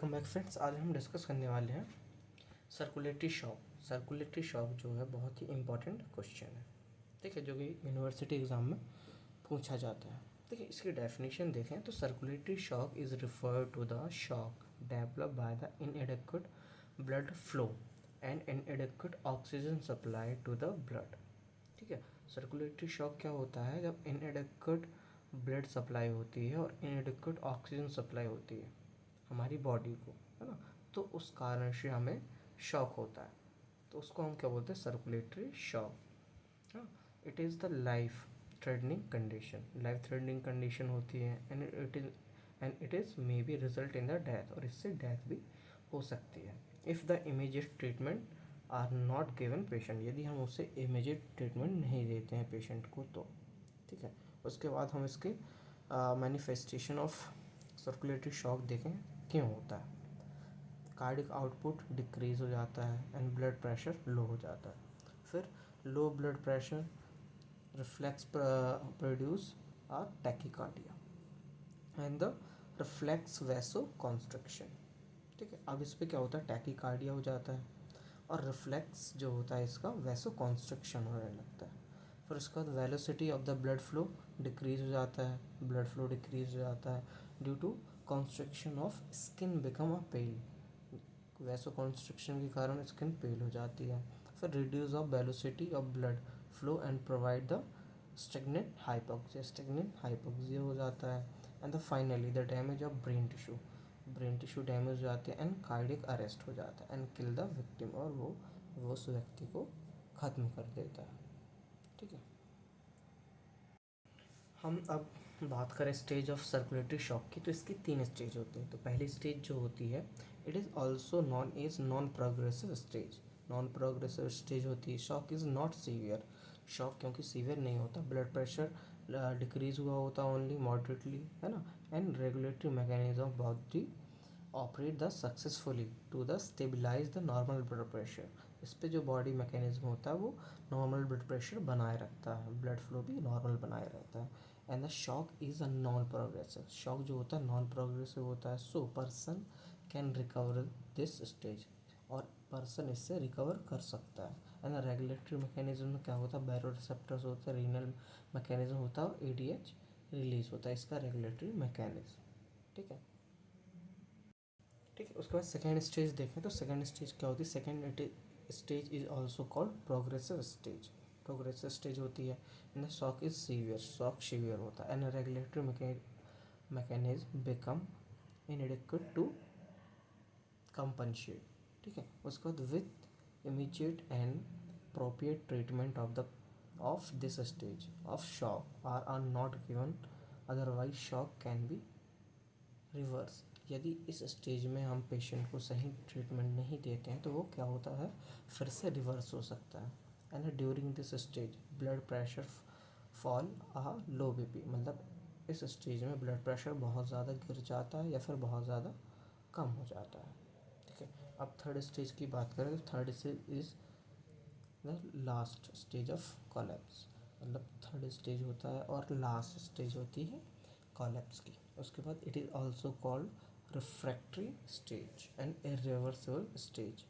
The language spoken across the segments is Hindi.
Welcome back friends. आज हम डिस्कस करने वाले हैं सर्कुलेटरी शॉक। सर्कुलेटरी शॉक जो है बहुत ही इम्पोर्टेंट क्वेश्चन है, ठीक है, जो कि यूनिवर्सिटी एग्ज़ाम में पूछा जाता है। देखिए, इसकी डेफिनेशन देखें तो circulatory shock is refer to the shock develop by the inadequate blood flow and inadequate oxygen supply to the blood. ठीक है, सर्कुलेटरी शॉक क्या होता है? जब इनएडेक्वेट ब्लड सप्लाई होती है और इनएडेक्वेट ऑक्सीजन सप्लाई होती है हमारी बॉडी को, है ना, तो उस कारण से हमें शॉक होता है। तो उसको हम क्या बोलते हैं? Circulatory shock. हाँ, it is the life threatening condition. Life threatening condition होती है and it is may be result in the death, और इससे डेथ भी हो सकती है if the immediate treatment are not given patient. यदि हम उसे इमीडिएट ट्रीटमेंट नहीं देते हैं पेशेंट को तो। ठीक है, उसके बाद हम इसके मैनिफेस्टेशन ऑफ सर्कुलेटरी शॉक देखें क्यों होता है। कार्डिक आउटपुट डिक्रीज हो जाता है एंड ब्लड प्रेशर लो हो जाता है। फिर low blood pressure reflex produce are tachycardia and the reflex vasoconstriction. ठीक है, अब इस पे क्या होता है? टैकीकार्डिया हो जाता है और रिफ्लेक्स जो होता है इसका वैसो कॉन्स्ट्रिक्शन होने लगता है। फिर उसके बाद velocity of the blood flow decrease हो जाता है, ब्लड फ्लो डिक्रीज हो जाता है due to constriction of skin become a pale. Vasoconstriction के कारण स्किन पेल हो जाती है। फिर reduce of velocity of blood flow and provide the stagnant hypoxia. Stagnant hypoxia हो जाता है and the finally the damage of brain tissue. Brain tissue damage हो जाते हैं एंड कार्डियक अरेस्ट हो जाता है एंड किल द विक्टिम, और वो उस व्यक्ति को ख़त्म कर देता है। ठीक है, हम अब बात करें स्टेज ऑफ सर्कुलेटरी शॉक की, तो इसकी 3 स्टेज होती हैं। तो पहली स्टेज जो होती है, it is also known as non progressive stage. Non progressive stage होती है। Shock is not severe. Shock क्योंकि सीवियर नहीं होता, ब्लड प्रेशर डिक्रीज हुआ होता ओनली मॉडरेटली, है ना, and regulatory mechanism of body operate the successfully to the stabilize the normal blood pressure. इस पे जो बॉडी मैकेनिज्म होता है वो नॉर्मल ब्लड प्रेशर बनाए रखता है, ब्लड फ्लो भी नॉर्मल बनाए रहता है। And the shock is a non progressive. Shock जो होता है नॉन प्रोग्रेसिव होता है। So person can recover this stage, और पर्सन इससे रिकवर कर सकता है। एंड रेगुलेटरी मैकेनिज्म में क्या होता है? बैरोरिसेप्टर्स होते हैं, रीनल मैकेनिज्म होता है और एडीएच रिलीज होता है, इसका रेगुलेटरी मैकेनिज्म। ठीक है, ठीक है। उसके बाद सेकेंड स्टेज देखें तो सेकेंड स्टेज क्या होती है? Second stage is also called progressive stage. Progressive stage होती है and shock is severe. Shock severe होता है and regulatory mechanism become inadequate to compensate. ठीक है, उसके बाद with immediate and appropriate treatment of this stage of shock are not given, otherwise shock can be reverse. यदि इस स्टेज में हम पेशेंट को सही ट्रीटमेंट नहीं देते हैं तो वो क्या होता है? फिर से रिवर्स हो सकता है। And during this stage blood pressure fall a low BP, मतलब इस स्टेज में ब्लड प्रेशर बहुत ज़्यादा गिर जाता है या फिर बहुत ज़्यादा कम हो जाता है। ठीक है, अब थर्ड स्टेज की बात करें तो third stage is the last stage of collapse. मतलब थर्ड स्टेज होता है और लास्ट स्टेज होती है कोलैप्स की। उसके बाद it is also called refractory stage and irreversible stage.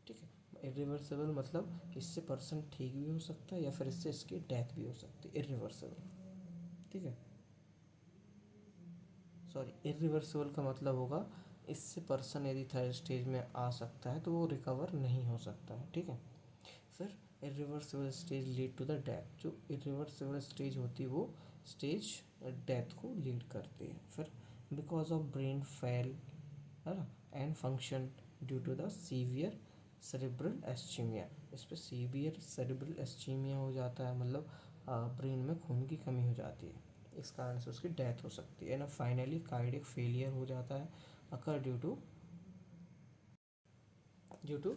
ठीक है, इरिवर्सिबल मतलब इससे पर्सन ठीक भी हो सकता है या फिर इससे इसकी डेथ भी हो सकती है। इरिवर्सिबल, ठीक है, सॉरी, इरिवर्सिबल का मतलब होगा इससे पर्सन यदि थर्ड स्टेज में आ सकता है तो वो रिकवर नहीं हो सकता है। ठीक है, फिर irreversible stage lead to the death. जो इरिवर्सिबल स्टेज होती है वो स्टेज डेथ को लीड करती है। फिर बिकॉज ऑफ ब्रेन फेल, है ना, and function due to the severe cerebral ischemia. इस पर सीवियर सेरेब्रल एस्चीमिया हो जाता है, मतलब ब्रेन में खून की कमी हो जाती है, इस कारण से उसकी डेथ हो सकती है ना। फाइनली कार्डियक फेलियर हो जाता है, occur due to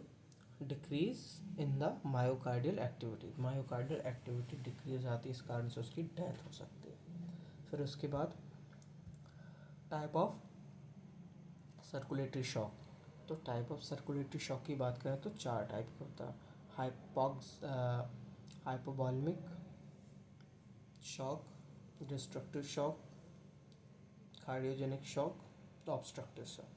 decrease in the myocardial activity. Myocardial activity decrease आती है, इस कारण से उसकी डेथ हो सकती है। फिर उसके बाद टाइप ऑफ सर्कुलेटरी शॉक। तो टाइप ऑफ सर्कुलेटरी शॉक की बात करें तो 4 टाइप का होता है। Hypovolemic shock, destructive shock, cardiogenic shock, obstructive shock.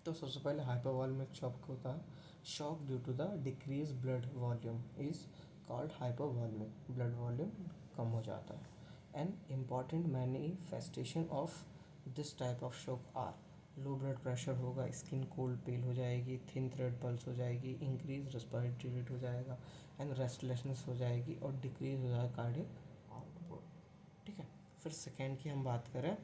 तो सबसे पहले हाइपोवॉल्यूमिक शॉक होता है, shock due to the decrease blood volume is called hypovolemic, blood volume कम हो जाता है। An important manifestation of this type of shock are, low blood pressure होगा, स्किन कोल्ड पेल हो जाएगी, थिन थ्रेड पल्स हो जाएगी, इंक्रीज रेस्पिरेटरी रेट हो जाएगा एंड रेस्टलेसनेस हो जाएगी और डिक्रीज हो जाएगा कार्डियक आउटपुट। ठीक है, फिर सेकेंड की हम बात करें,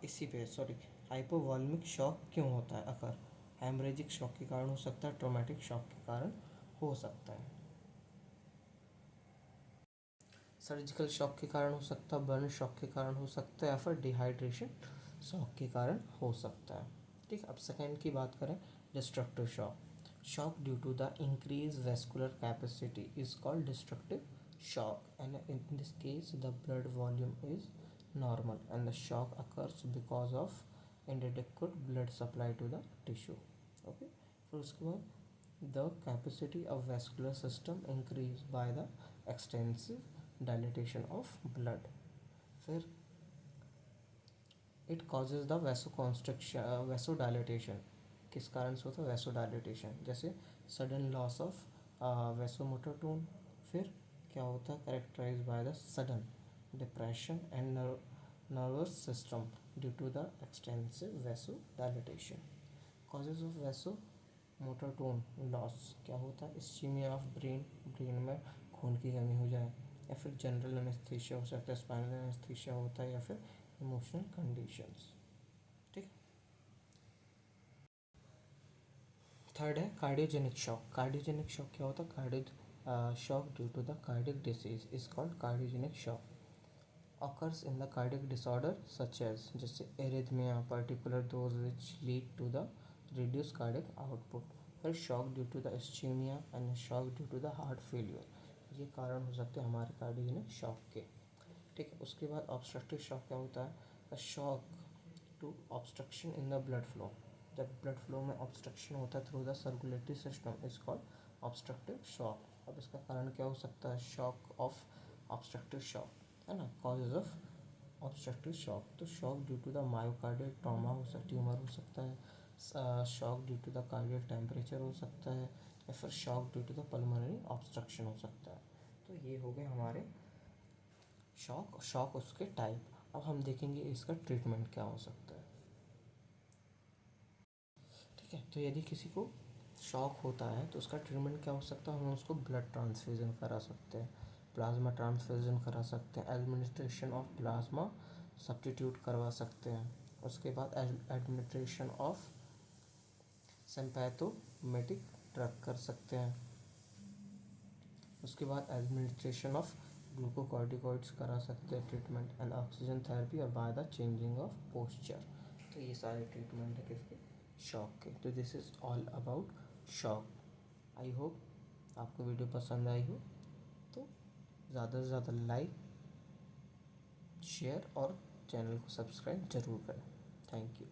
इसी पे सॉरी, हाइपोवॉल्यूमिक शॉक क्यों होता है अगर, हेमरेजिक शॉक के कारण हो सकता है, ट्रोमेटिक शॉक के कारण हो सकता है, सर्जिकल शॉक के कारण हो सकता है, बर्न शॉक के कारण हो सकता है या फिर डिहाइड्रेशन शॉक के कारण हो सकता है। ठीक, अब सेकेंड की बात करें, destructive shock, shock due to the increase vascular capacity is called destructive shock, and in this case the blood volume is normal and the shock occurs because of inadequate blood supply to the tissue. Okay, फिर उसके बाद the capacity of vascular system increase by the extensive dilatation of blood. फिर it causes the vasoconstriction, vasodilatation, किस कारण से होता है vasodilatation, जैसे sudden loss of vasomotor tone। फिर क्या होता है, characterize by the sudden depression and nervous system due to the extensive vasodilatation. Causes of vasomotor tone loss क्या होता है, इस्कीमिया ऑफ ब्रेन, ब्रेन में खून की कमी हो जाए, या फिर जनरल एनेस्थीसिया हो सकता है, स्पाइनल एनेस्थीसिया होता है, या फिर इमोशनल कंडीशंस। ठीक, थर्ड है कार्डियोजेनिक शॉक। कार्डियोजेनिक शॉक क्या होता है, cardio shock due to the cardiac disease is called cardiogenic shock, occurs in the cardiac disorder such as जैसे arrhythmia, particular those which lead to the reduced cardiac output। फिर shock due to the ischemia and shock due to the heart failure, ये कारण हो सकते हैं हमारे कार्डियोजेनिक शॉक के। ठीक है, उसके बाद ऑब्स्ट्रक्टिव शॉक क्या होता है, the shock to obstruction in the blood flow, जब ब्लड फ्लो में ऑब्स्ट्रक्शन होता है through the circulatory system is called obstructive shock. अब इसका कारण क्या हो सकता है, शॉक ऑफ ऑब्स्ट्रक्टिव शॉक, है ना, कॉजेज ऑफ ऑब्स्ट्रक्टिव शॉक, तो shock due to the myocardial trauma हो सकता, ट्यूमर हो सकता है, shock due to the cardial temperature हो सकता है, या फिर shock due to the pulmonary obstruction हो सकता है। तो ये हो गए हमारे शॉक, शॉक उसके टाइप। अब हम देखेंगे इसका ट्रीटमेंट क्या हो सकता है। ठीक है, तो यदि किसी को शॉक होता है तो उसका ट्रीटमेंट क्या हो सकता है, हम उसको ब्लड ट्रांसफ्यूज़न करा सकते हैं, प्लाज्मा ट्रांसफ्यूज़न करा सकते हैं, एडमिनिस्ट्रेशन ऑफ प्लाज्मा सब्स्टिट्यूट करवा सकते हैं, उसके बाद एडमिनिस्ट्रेशन ऑफ सिम्पैथोमेटिक ड्रग कर सकते हैं, उसके बाद एडमिनिस्ट्रेशन ऑफ ग्लूकोकॉर्टिकॉइड्स करा सकते हैं ट्रीटमेंट, एंड ऑक्सीजन थेरेपी और by the changing of posture. तो ये सारे ट्रीटमेंट है किसके, शॉक के। तो this is all about shock. I hope आपको वीडियो पसंद आई हो, तो ज़्यादा से ज़्यादा लाइक, शेयर और चैनल को सब्सक्राइब ज़रूर करें। Thank you.